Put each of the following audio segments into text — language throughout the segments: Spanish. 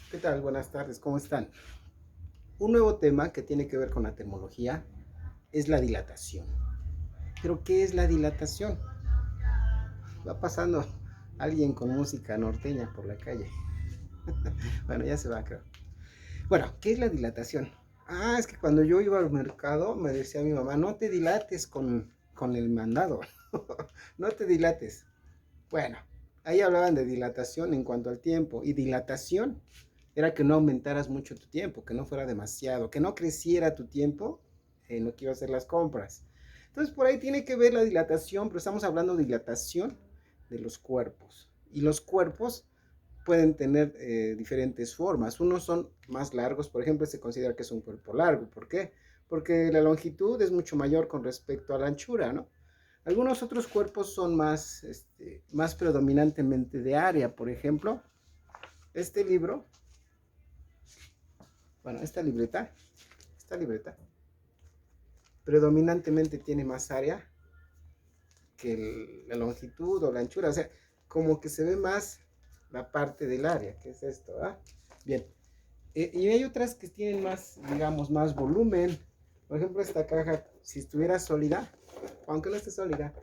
¿Qué tal? Buenas tardes, ¿cómo están? Un nuevo tema que tiene que ver con la termología es la dilatación. ¿Pero qué es la dilatación? Va pasando alguien con música norteña por la calle. Bueno, ya se va, creo. Bueno, ¿qué es la dilatación? Es que cuando yo iba al mercado me decía mi mamá, no te dilates con el mandado. No te dilates. Bueno, ahí hablaban de dilatación en cuanto al tiempo. Y dilatación era que no aumentaras mucho tu tiempo, que no fuera demasiado, que no creciera tu tiempo en lo que iba a hacer las compras. Entonces por ahí tiene que ver la dilatación, pero estamos hablando de dilatación de los cuerpos. Y los cuerpos pueden tener diferentes formas. Unos son más largos, por ejemplo, se considera que es un cuerpo largo. ¿Por qué? Porque la longitud es mucho mayor con respecto a la anchura, ¿no? Algunos otros cuerpos son más, más predominantemente de área. Por ejemplo, este libro, bueno, esta libreta predominantemente tiene más área que la longitud o la anchura. O sea, como que se ve más la parte del área, que es esto, ¿ah? Bien. Y hay otras que tienen más, digamos, más volumen. Por ejemplo, esta caja, si estuviera sólida, aunque no esté sólida,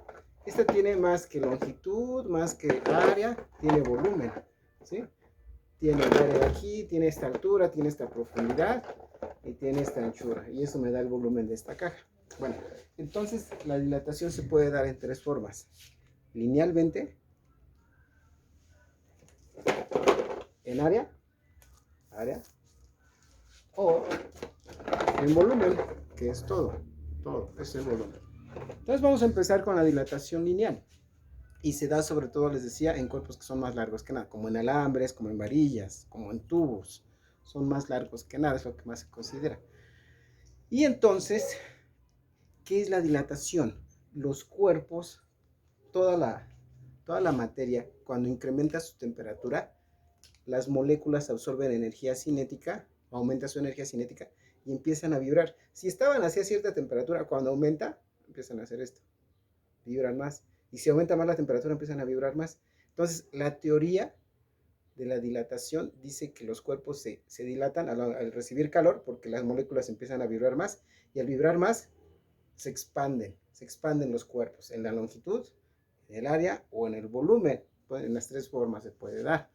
esta tiene más que longitud, más que área, tiene volumen, ¿sí? Tiene el área de aquí, tiene esta altura, tiene esta profundidad y tiene esta anchura. Y eso me da el volumen de esta caja. Bueno, entonces la dilatación se puede dar en tres formas. Linealmente, en área, o en volumen, que es todo es el volumen. Entonces vamos a empezar con la dilatación lineal. Y se da sobre todo, les decía, en cuerpos que son más largos que nada, como en alambres, como en varillas, como en tubos. Son más largos que nada, es lo que más se considera. Y entonces, ¿qué es la dilatación? Los cuerpos, toda la, toda la materia, cuando incrementa su temperatura, las moléculas absorben energía cinética, aumenta su energía cinética y empiezan a vibrar. Si estaban así a cierta temperatura, cuando aumenta, empiezan a hacer esto, vibran más. Y si aumenta más la temperatura, empiezan a vibrar más. Entonces, la teoría de la dilatación dice que los cuerpos se dilatan al recibir calor porque las moléculas empiezan a vibrar más y al vibrar más se expanden los cuerpos en la longitud, en el área o en el volumen. En las tres formas se puede dar.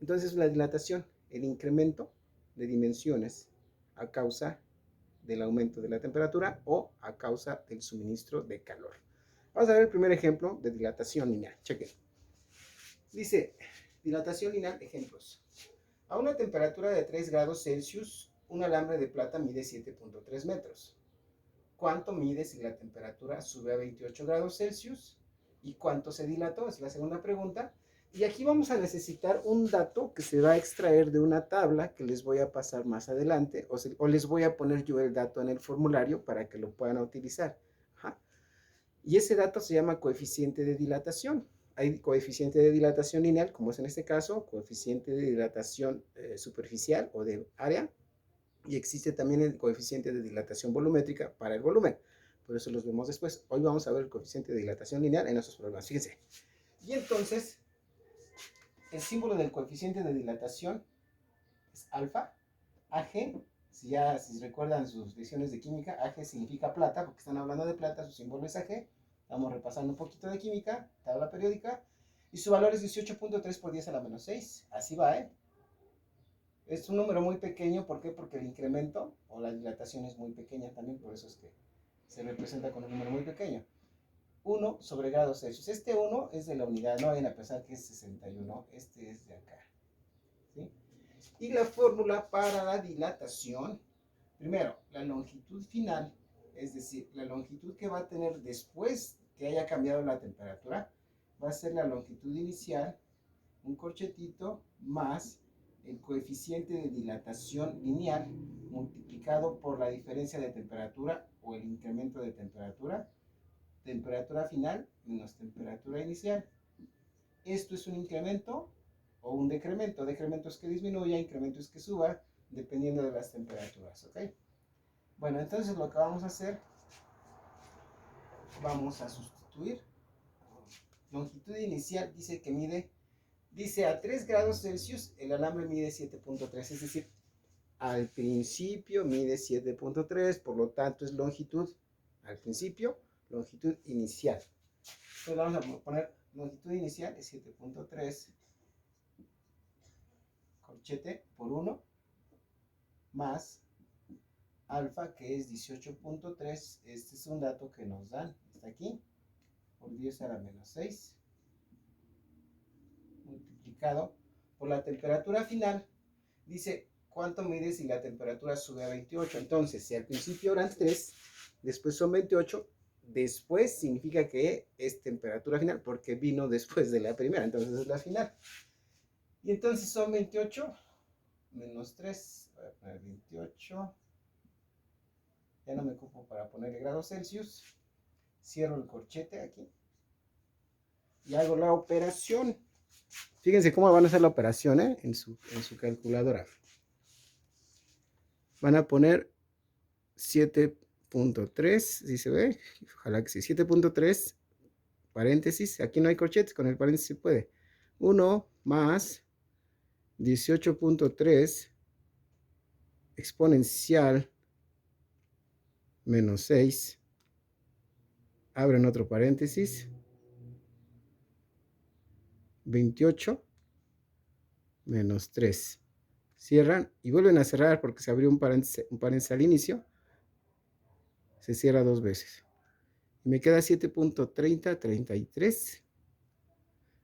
Entonces la dilatación, el incremento de dimensiones a causa del aumento de la temperatura o a causa del suministro de calor. Vamos a ver el primer ejemplo de dilatación lineal. Chequen. Dice, dilatación lineal, ejemplos. A una temperatura de 3 grados Celsius, un alambre de plata mide 7.3 metros. ¿Cuánto mide si la temperatura sube a 28 grados Celsius? ¿Y cuánto se dilató? Es la segunda pregunta. Y aquí vamos a necesitar un dato que se va a extraer de una tabla que les voy a pasar más adelante, o les voy a poner yo el dato en el formulario para que lo puedan utilizar. Ajá. Y ese dato se llama coeficiente de dilatación. Hay coeficiente de dilatación lineal, como es en este caso, coeficiente de dilatación superficial o de área, y existe también el coeficiente de dilatación volumétrica para el volumen. Por eso los vemos después. Hoy vamos a ver el coeficiente de dilatación lineal en esos problemas. Fíjense. Y entonces, el símbolo del coeficiente de dilatación es alfa. AG, si recuerdan sus lecciones de química, AG significa plata, porque están hablando de plata, su símbolo es AG. Estamos repasando un poquito de química, tabla periódica. Y su valor es 18.3 por 10 a la menos 6. Así va, ¿eh? Es un número muy pequeño, ¿por qué? Porque el incremento o la dilatación es muy pequeña también, por eso es que se representa con un número muy pequeño. 1/grados Celsius. Este 1 es de la unidad, no vayan a pensar que es 61, este es de acá. ¿Sí? Y la fórmula para la dilatación, primero, la longitud final, es decir, la longitud que va a tener después que haya cambiado la temperatura, va a ser la longitud inicial, un corchetito, más el coeficiente de dilatación lineal multiplicado por la diferencia de temperatura o el incremento de temperatura, temperatura final menos temperatura inicial. Esto es un incremento o un decremento. Decremento es que disminuya, incremento es que suba, dependiendo de las temperaturas, ¿ok? Bueno, entonces lo que vamos a hacer, vamos a sustituir. Longitud inicial dice que mide Dice a 3 grados Celsius el alambre mide 7.3, es decir, al principio mide 7.3, por lo tanto es longitud, al principio, longitud inicial. Entonces vamos a poner longitud inicial es 7.3 corchete por 1 más alfa, que es 18.3. Este es un dato que nos dan, está aquí, por 10 a la menos 6, multiplicado por la temperatura final. Dice, ¿cuánto mide si la temperatura sube a 28? Entonces, si al principio eran 3, después son 28, después significa que es temperatura final, porque vino después de la primera, entonces es la final. Y entonces son 28 menos 3, voy a poner 28, ya no me ocupo para ponerle grados Celsius, cierro el corchete aquí y hago la operación. Fíjense cómo van a hacer la operación en su calculadora. Van a poner 7.3, si se ve, ojalá que sí, 7.3, paréntesis, aquí no hay corchetes, con el paréntesis se puede, 1 más 18.3 exponencial menos 6, abren otro paréntesis, 28 menos 3, cierran y vuelven a cerrar porque se abrió un paréntesis al inicio, se cierra dos veces. Y me queda 7.3033.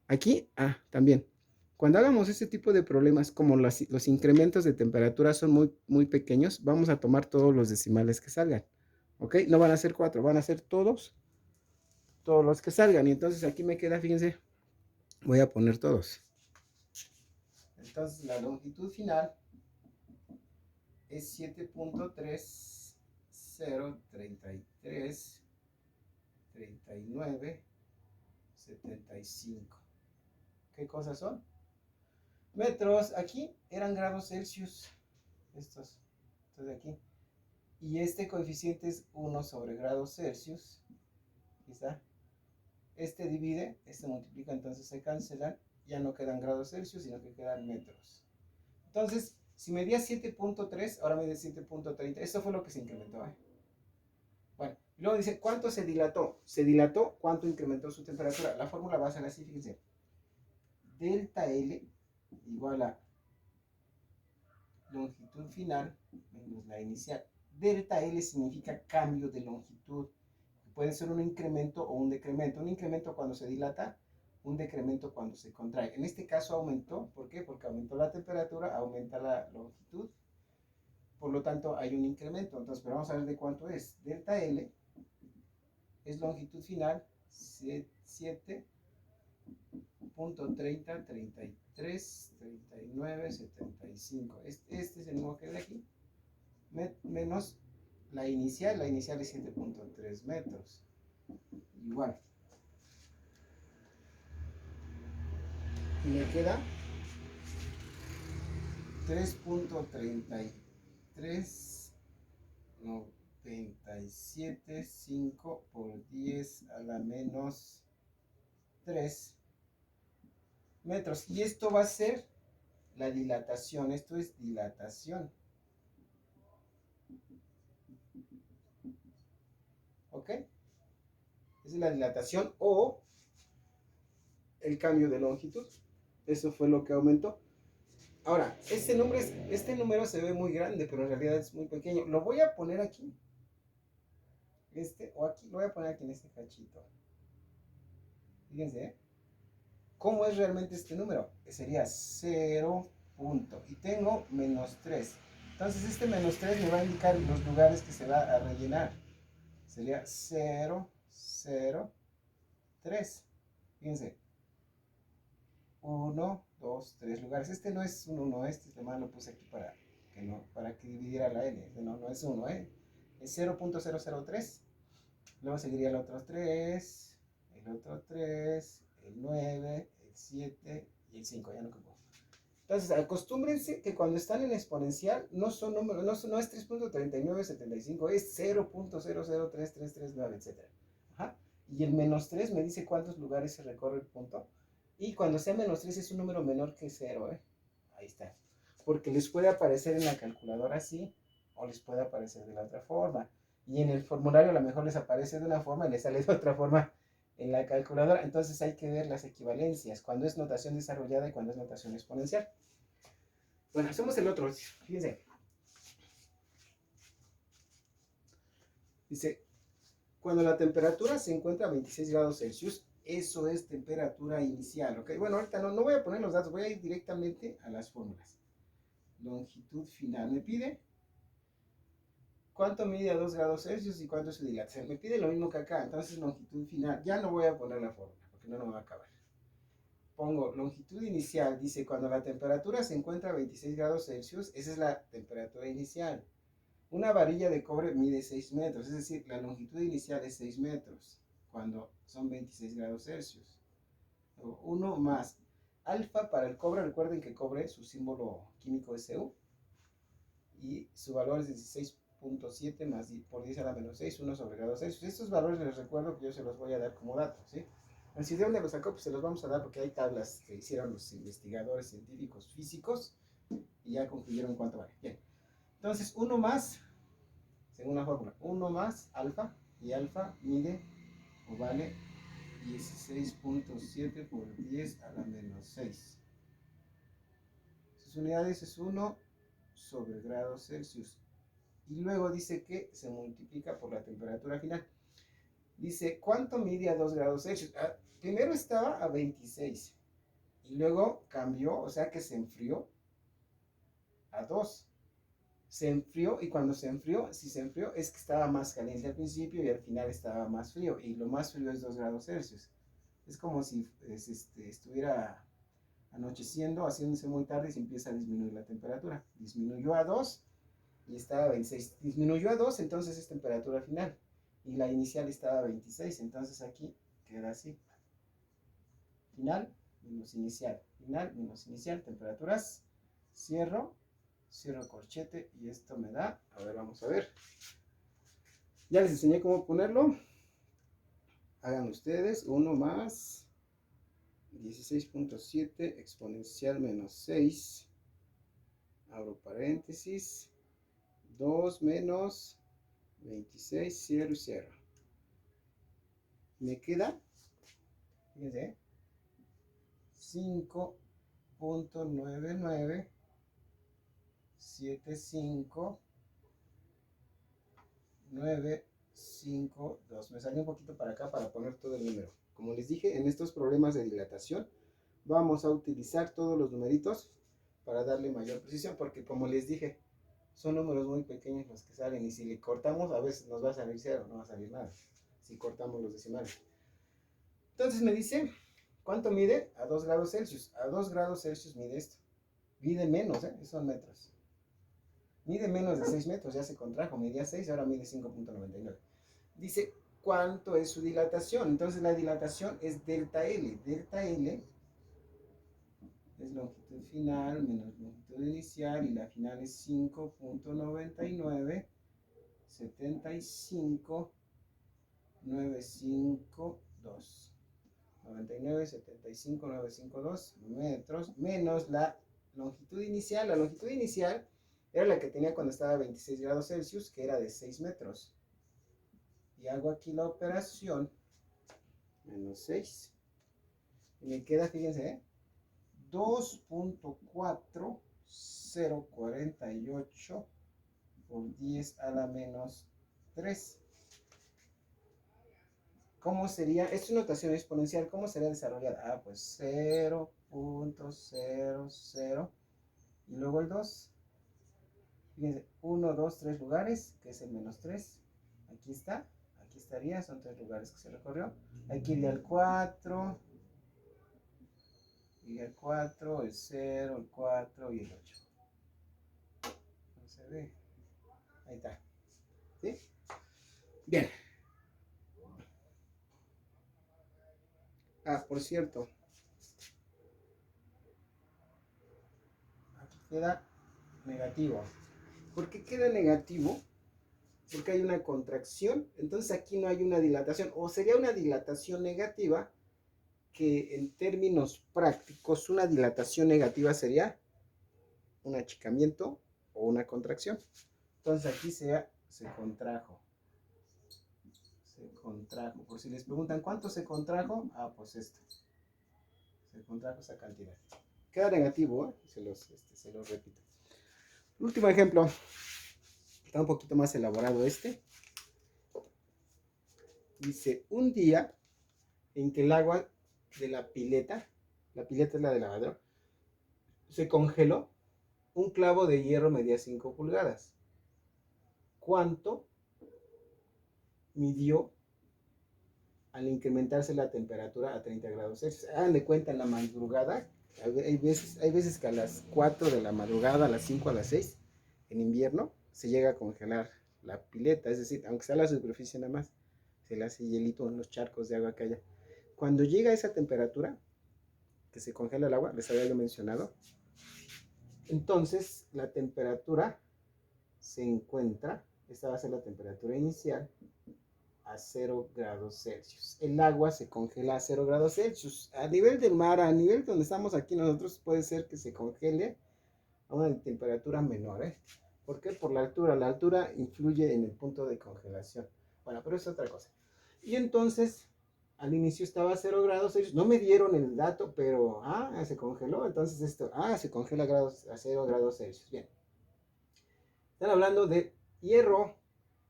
Aquí, también, cuando hagamos este tipo de problemas, como los incrementos de temperatura son muy pequeños, vamos a tomar todos los decimales que salgan. ¿Ok? No van a ser 4, van a ser todos los que salgan. Y entonces aquí me queda, fíjense, voy a poner todos. Entonces la longitud final es 7.3033, 39, 75. ¿Qué cosas son? Metros. Aquí eran grados Celsius. Estos de aquí. Y este coeficiente es 1 sobre grados Celsius. Aquí está. Este divide, este multiplica, entonces se cancelan. Ya no quedan grados Celsius, sino que quedan metros. Entonces, si medía 7.3, ahora mide 7.30. Eso fue lo que se incrementó. Bueno, luego dice, ¿cuánto se dilató? Se dilató, ¿cuánto incrementó su temperatura? La fórmula va a ser así, fíjense. Delta L igual a longitud final menos la inicial. Delta L significa cambio de longitud. Puede ser un incremento o un decremento. Un incremento cuando se dilata, un decremento cuando se contrae. En este caso aumentó. ¿Por qué? Porque aumentó la temperatura, aumenta la longitud. Por lo tanto, hay un incremento. Entonces, pero vamos a ver de cuánto es. Delta L es longitud final 7.3033, 39, 75. Este es el mismo que de aquí. Menos la inicial es 7.3 metros. Igual. Y me queda 3.3397,5 por 10 a la menos 3 metros. Y esto va a ser la dilatación. Esto es dilatación. ¿Ok? Esa es la dilatación o el cambio de longitud. Eso fue lo que aumentó. Ahora, este número se ve muy grande, pero en realidad es muy pequeño. Lo voy a poner aquí. O aquí, lo voy a poner aquí en este cachito. Fíjense, ¿eh? ¿Cómo es realmente este número? Sería 0 punto. Y tengo menos 3. Entonces este menos 3 me va a indicar los lugares que se va a rellenar. Sería 0, 0, 3. Fíjense. 1, 2, 3 lugares. Este no es un 1, este además lo puse aquí para que dividiera la N. Este no es 1, es 0.003. Luego seguiría el otro 3, el otro 3, el 9, el 7 y el 5. Ya no ocupo. Entonces, acostúmbrense que cuando están en exponencial no son números, no es 3.3975, es 0.003339, etc. Ajá. Y el menos 3 me dice cuántos lugares se recorre el punto. Y cuando sea menos 3 es un número menor que 0, ¿eh? Ahí está. Porque les puede aparecer en la calculadora así, o les puede aparecer de la otra forma. Y en el formulario a lo mejor les aparece de una forma y les sale de otra forma en la calculadora. Entonces hay que ver las equivalencias, cuando es notación desarrollada y cuando es notación exponencial. Bueno, hacemos el otro. Fíjense. Dice, cuando la temperatura se encuentra a 26 grados Celsius, eso es temperatura inicial, ¿ok? Bueno, ahorita no voy a poner los datos, voy a ir directamente a las fórmulas. Longitud final. Me pide cuánto mide a 2 grados Celsius y cuánto es su dilatación. Me pide lo mismo que acá, entonces longitud final. Ya no voy a poner la fórmula, porque no va a acabar. Pongo longitud inicial, dice cuando la temperatura se encuentra a 26 grados Celsius, esa es la temperatura inicial. Una varilla de cobre mide 6 metros, es decir, la longitud inicial es 6 metros, cuando son 26 grados Celsius. 1 más alfa para el cobre, recuerden que cobre, su símbolo químico es Cu, y su valor es 16.7 más por 10 a la menos 6, 1 sobre grados Celsius. Estos valores les recuerdo que yo se los voy a dar como datos, ¿sí? Si de dónde los sacó, pues se los vamos a dar porque hay tablas que hicieron los investigadores científicos físicos y ya concluyeron cuánto vale. Bien, entonces 1 más, según la fórmula, 1 más alfa, y alfa mide o vale 16.7 por 10 a la menos 6. Sus unidades es 1 sobre grados Celsius. Y luego dice que se multiplica por la temperatura final. Dice, ¿cuánto mide a 2 grados Celsius? Primero estaba a 26 y luego cambió, o sea que se enfrió a 2. Se enfrió y cuando se enfrió, si se enfrió es que estaba más caliente al principio y al final estaba más frío. Y lo más frío es 2 grados Celsius. Es como si estuviera anocheciendo, haciéndose muy tarde y se empieza a disminuir la temperatura. Disminuyó a 2 y estaba a 26. Disminuyó a 2, entonces es temperatura final. Y la inicial estaba a 26, entonces aquí queda así. Final menos inicial. Final menos inicial. Temperaturas. Cierro corchete y esto me da, a ver, vamos a ver. Ya les enseñé cómo ponerlo. Hagan ustedes 1 más 16.7 exponencial menos 6. Abro paréntesis. 2 menos 26, 0 y 0. Me queda, fíjense, 5.9975 952. Me salió un poquito para acá para poner todo el número. Como les dije, en estos problemas de dilatación vamos a utilizar todos los numeritos para darle mayor precisión, porque como les dije, son números muy pequeños los que salen y si le cortamos a veces nos va a salir 0, no va a salir nada si cortamos los decimales. Entonces me dice, ¿cuánto mide? A 2 grados Celsius. A 2 grados Celsius mide esto. Mide menos, son metros. Mide menos de 6 metros, ya se contrajo, medía 6, ahora mide 5.99. Dice, ¿cuánto es su dilatación? Entonces la dilatación es delta L. Delta L es longitud final menos longitud inicial y la final es 5.99 75 952. 99 75 952 metros menos la longitud inicial. La longitud inicial era la que tenía cuando estaba a 26 grados Celsius, que era de 6 metros. Y hago aquí la operación, menos 6. Y me queda, fíjense, 2.4048 por 10 a la menos 3. ¿Cómo sería? Esta es notación exponencial. ¿Cómo sería desarrollada? Pues 0.00 y luego el 2. Fíjense, 1, 2, 3 lugares, que es el menos 3. Aquí está, aquí estaría, son 3 lugares que se recorrió. Aquí iría el 4, y el 4, el 0, el 4 y el 8. No se ve. Ahí está. ¿Sí? Bien. Por cierto. Aquí queda negativo. ¿Por qué queda negativo? Porque hay una contracción. Entonces aquí no hay una dilatación. O sería una dilatación negativa que en términos prácticos una dilatación negativa sería un achicamiento o una contracción. Entonces aquí se contrajo. Se contrajo. Por si les preguntan cuánto se contrajo, pues esto. Se contrajo esa cantidad. Queda negativo, ¿eh? Se los repito. Último ejemplo. Está un poquito más elaborado este. Dice, un día en que el agua de la pileta es la de lavadero, se congeló, un clavo de hierro medía 5 pulgadas. ¿Cuánto midió al incrementarse la temperatura a 30 grados Celsius? Hagan de cuenta en la madrugada, hay veces que a las 4 de la madrugada, a las 5, a las 6, en invierno, se llega a congelar la pileta, es decir, aunque sea la superficie nada más, se le hace hielito en los charcos de agua que haya. Cuando llega a esa temperatura, que se congela el agua, les había yo mencionado, entonces la temperatura se encuentra, esta va a ser la temperatura inicial, a 0 grados Celsius. El agua se congela a 0 grados Celsius. A nivel del mar, a nivel donde estamos aquí nosotros, puede ser que se congele a una temperatura menor, ¿eh? ¿Por qué? Por la altura. La altura influye en el punto de congelación. Bueno, pero es otra cosa. Y entonces, al inicio estaba a 0 grados Celsius. No me dieron el dato, pero, se congeló. Entonces esto, se congela a 0 grados Celsius. Bien. Están hablando de hierro.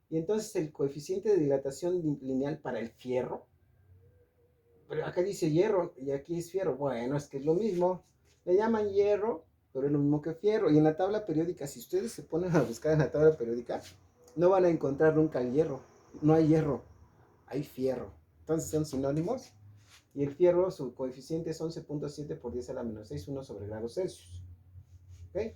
Y entonces el coeficiente de dilatación lineal para el fierro, pero acá dice hierro y aquí es fierro. Bueno, es que es lo mismo. Le llaman hierro, pero es lo mismo que fierro. Y en la tabla periódica, si ustedes se ponen a buscar en la tabla periódica, no van a encontrar nunca el hierro. No hay hierro, hay fierro. Entonces son sinónimos. Y el fierro, su coeficiente es 11.7 por 10 a la menos 6, 1 sobre grados Celsius. ¿Ok?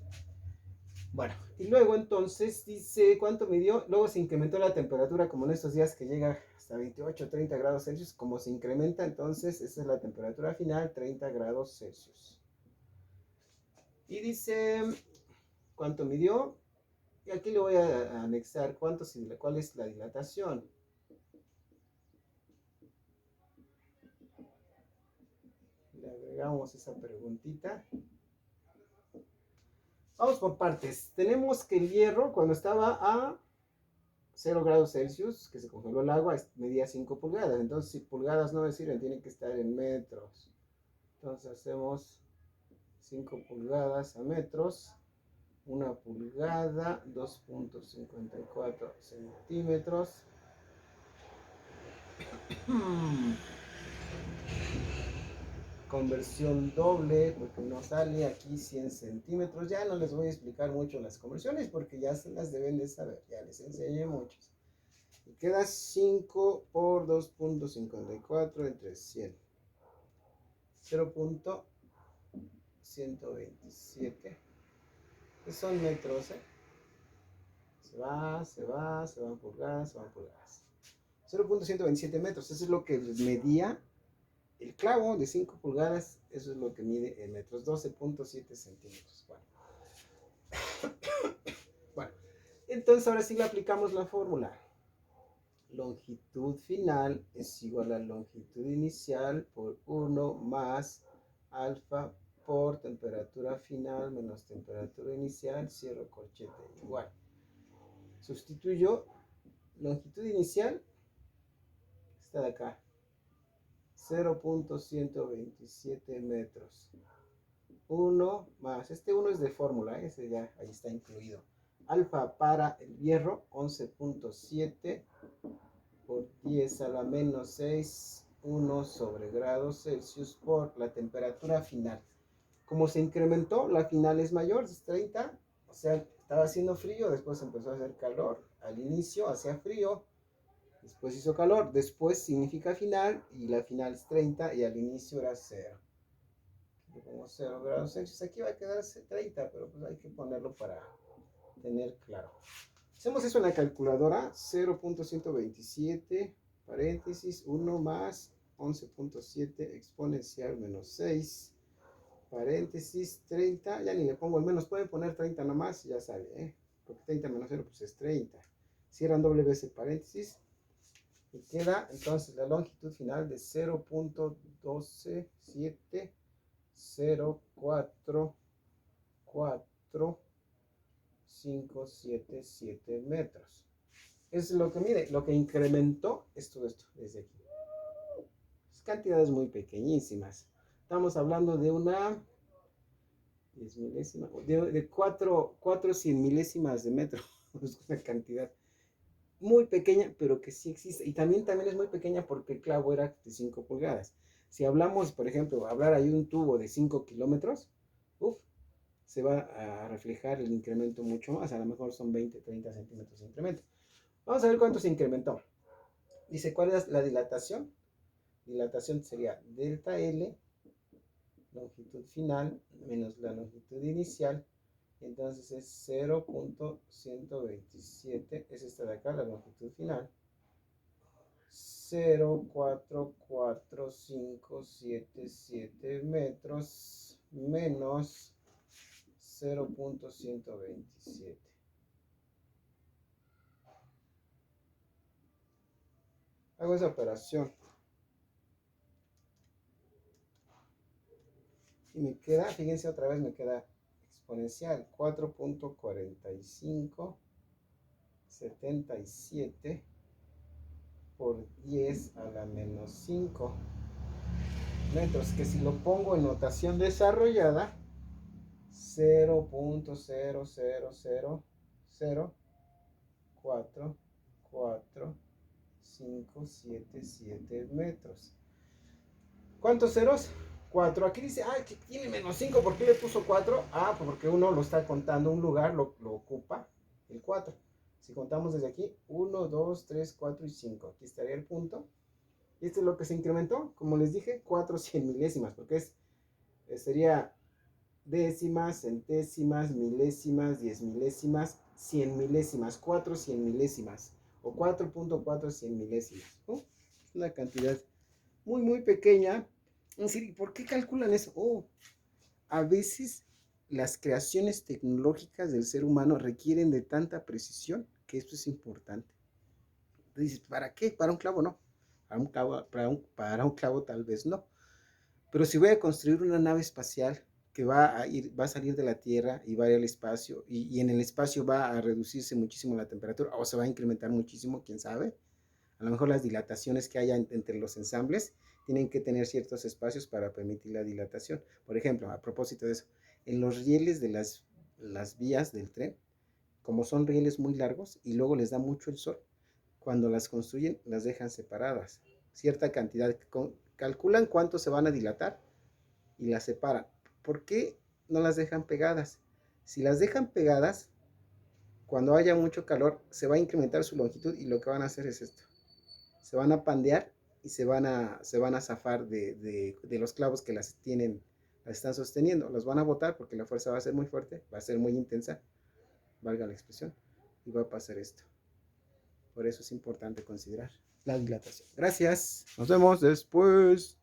Bueno, y luego entonces dice cuánto midió, luego se incrementó la temperatura como en estos días que llega hasta 28, 30 grados Celsius, como se incrementa entonces esa es la temperatura final, 30 grados Celsius. Y dice cuánto midió, y aquí le voy a anexar cuál es la dilatación. Le agregamos esa preguntita. Vamos por partes. Tenemos que el hierro, cuando estaba a 0 grados Celsius, que se congeló el agua, medía 5 pulgadas. Entonces, si pulgadas no me sirven, tienen que estar en metros. Entonces, hacemos 5 pulgadas a metros. 1 pulgada, 2.54 centímetros. Conversión doble, porque nos sale aquí 100 centímetros. Ya no les voy a explicar mucho las conversiones porque ya se las deben de saber. Ya les enseñé muchas. Y queda 5 por 2.54 entre 100. 0.127. Que son metros, ¿eh? Se van pulgadas, 0.127 metros. Eso es lo que medía el clavo de 5 pulgadas. Eso es lo que mide en metros. 12.7 centímetros. Bueno, entonces ahora sí le aplicamos la fórmula. Longitud final es igual a longitud inicial por 1 más alfa por temperatura final menos temperatura inicial, cierro corchete, igual. Sustituyo longitud inicial, está de acá, 0.127 metros. 1 más, este 1 es de fórmula, ese ya ahí está incluido. Alfa para el hierro, 11.7 por 10 a la menos 6, 1 sobre grados Celsius por la temperatura final. Como se incrementó, la final es mayor, es 30, o sea, estaba haciendo frío, después empezó a hacer calor. Al inicio hacía frío, después hizo calor, después significa final y la final es 30 y al inicio era 0. Le pongo 0 grados Celsius, aquí va a quedarse 30, pero pues hay que ponerlo para tener claro. Hacemos eso en la calculadora, 0.127, paréntesis, 1 más 11.7 exponencial menos 6, paréntesis, 30, ya ni le pongo el menos, pueden poner 30 nomás, ya sale, porque 30 menos 0 pues es 30. Cierran doble vez el paréntesis, Y queda entonces la longitud final de 0.127044577 metros. Es lo que mide, lo que incrementó es todo esto desde aquí. Cantidades muy pequeñísimas. Estamos hablando de una 10 milésima, de 4 100 milésimas de metro. Es una cantidad muy pequeña, pero que sí existe. Y también es muy pequeña porque el clavo era de 5 pulgadas. Si hablamos, por ejemplo, hablar ahí un tubo de 5 kilómetros, se va a reflejar el incremento mucho más. A lo mejor son 20, 30 centímetros de incremento. Vamos a ver cuánto se incrementó. Dice, ¿cuál es la dilatación? Dilatación sería delta L, longitud final, menos la longitud inicial. Entonces es 0.127, es esta de acá, la longitud final. 0.44577 metros menos 0.127. Hago esa operación. Y me queda, fíjense otra vez, me queda exponencial 4.4577 por 10 a la menos 5 metros, que si lo pongo en notación desarrollada, 0.000444577 metros. ¿Cuántos ceros? 4. Aquí dice, que tiene menos 5. ¿Por qué le puso 4? Pues porque uno lo está contando, un lugar lo ocupa el 4. Si contamos desde aquí, 1, 2, 3, 4 y 5. Aquí estaría el punto. Y esto es lo que se incrementó, como les dije, 4 100 milésimas, porque sería décimas, centésimas, milésimas, 10 milésimas, 100 milésimas, 4 100 milésimas, o 4.4 100 milésimas. Es una cantidad muy, muy pequeña. Es decir, ¿por qué calculan eso? A veces las creaciones tecnológicas del ser humano requieren de tanta precisión que esto es importante. Dices, ¿para qué? Para un clavo no. Para un clavo tal vez no. Pero si voy a construir una nave espacial que va a salir de la Tierra y va a ir al espacio, y en el espacio va a reducirse muchísimo la temperatura, o se va a incrementar muchísimo, quién sabe. A lo mejor las dilataciones que haya entre los ensambles tienen que tener ciertos espacios para permitir la dilatación. Por ejemplo, a propósito de eso, en los rieles de las vías del tren, como son rieles muy largos y luego les da mucho el sol, cuando las construyen las dejan separadas. Cierta cantidad, calculan cuánto se van a dilatar y las separan. ¿Por qué no las dejan pegadas? Si las dejan pegadas, cuando haya mucho calor, se va a incrementar su longitud y lo que van a hacer es esto. Se van a pandear y se van a zafar de los clavos que las están sosteniendo. Los van a botar porque la fuerza va a ser muy fuerte, va a ser muy intensa, valga la expresión, y va a pasar esto. Por eso es importante considerar la dilatación. Gracias. Nos vemos después.